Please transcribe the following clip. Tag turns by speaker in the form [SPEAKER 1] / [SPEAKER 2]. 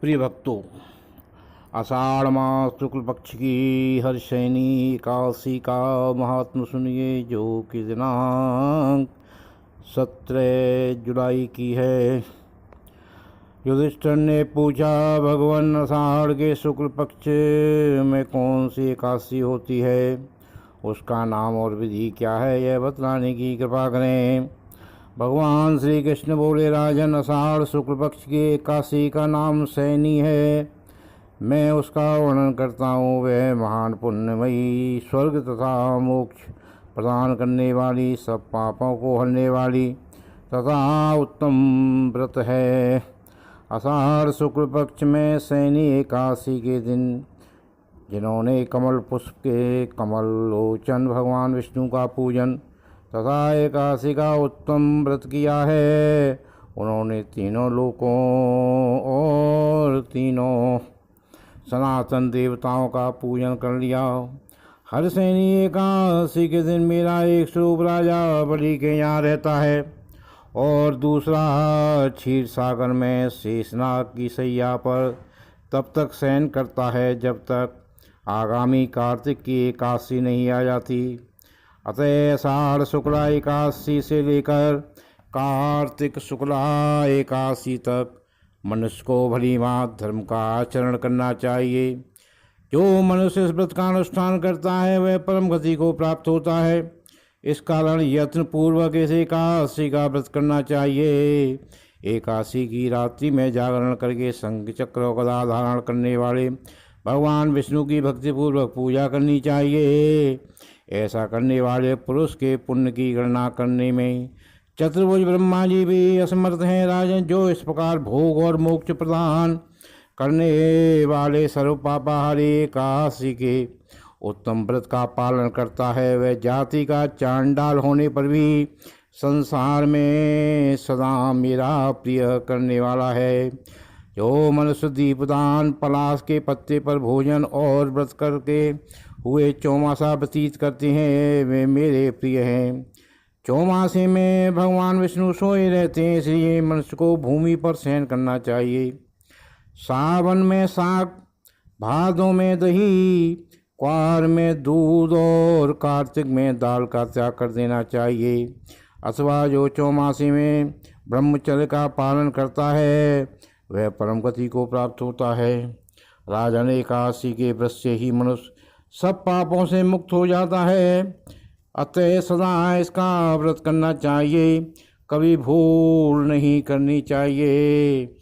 [SPEAKER 1] प्रिय भक्तों, आषाढ़ मास शुक्ल पक्ष की हर्षैनी एकादशी का महात्म सुनिए, जो कि दिनांक 17 जुलाई की है। युधिष्ठिर ने पूछा, भगवान, आषाढ़ के शुक्ल पक्ष में कौन सी एकादशी होती है? उसका नाम और विधि क्या है, यह बतलाने की कृपा करें। भगवान श्री कृष्ण बोले, राजन, आषाढ़ शुक्ल पक्ष की एकादशी का नाम शयनी है। मैं उसका वर्णन करता हूँ। वह महान पुण्यमयी, स्वर्ग तथा मोक्ष प्रदान करने वाली, सब पापों को हरने वाली तथा उत्तम व्रत है। आषाढ़ शुक्ल पक्ष में शयनी एकादशी के दिन जिन्होंने कमल पुष्प के कमल लोचन भगवान विष्णु का पूजन तथा एकादशी का उत्तम व्रत किया है, उन्होंने तीनों लोकों और तीनों सनातन देवताओं का पूजन कर लिया। हर्षैनी एकादशी के दिन मेरा एक स्वरूप राजा बलि के यहाँ रहता है और दूसरा क्षीर सागर में शेषनाग की सैया पर तब तक शयन करता है जब तक आगामी कार्तिक की एकादशी नहीं आ जाती। अतः आषाढ़ शुक्ला एकादशी से लेकर कार्तिक शुक्ला एकादशी तक मनुष्य को भली भांति धर्म का आचरण करना चाहिए। जो मनुष्य इस व्रत का अनुष्ठान करता है वह परम गति को प्राप्त होता है। इस कारण यत्न पूर्वक इस एकादशी का व्रत करना चाहिए। एकादशी की रात्रि में जागरण करके शंख चक्र गदा धारण करने वाले भगवान विष्णु की भक्तिपूर्वक पूजा करनी चाहिए। ऐसा करने वाले पुरुष के पुण्य की गणना करने में चतुर्भुज ब्रह्मा जी भी असमर्थ हैं। राजन, जो इस प्रकार भोग और मोक्ष प्रदान करने वाले सर्व पापाहारी एकादशी के उत्तम व्रत का पालन करता है, वह जाति का चांडाल होने पर भी संसार में सदा मेरा प्रिय करने वाला है। जो मनुष्य दीपदान, पलाश के पत्ते पर भोजन और व्रत करके हुए चौमासा व्यतीत करते हैं, वे मेरे प्रिय हैं। चौमासे में भगवान विष्णु सोए रहते हैं, इसलिए मनुष्य को भूमि पर शयन करना चाहिए। सावन में साग, भादों में दही, क्वार में दूध और कार्तिक में दाल का त्याग कर देना चाहिए। अथवा जो चौमासे में ब्रह्मचर्य का पालन करता है वह परम गति को प्राप्त होता है। राजन, एकादशी के व्रत से ही मनुष्य सब पापों से मुक्त हो जाता है। अतः सदा इसका व्रत करना चाहिए, कभी भूल नहीं करनी चाहिए।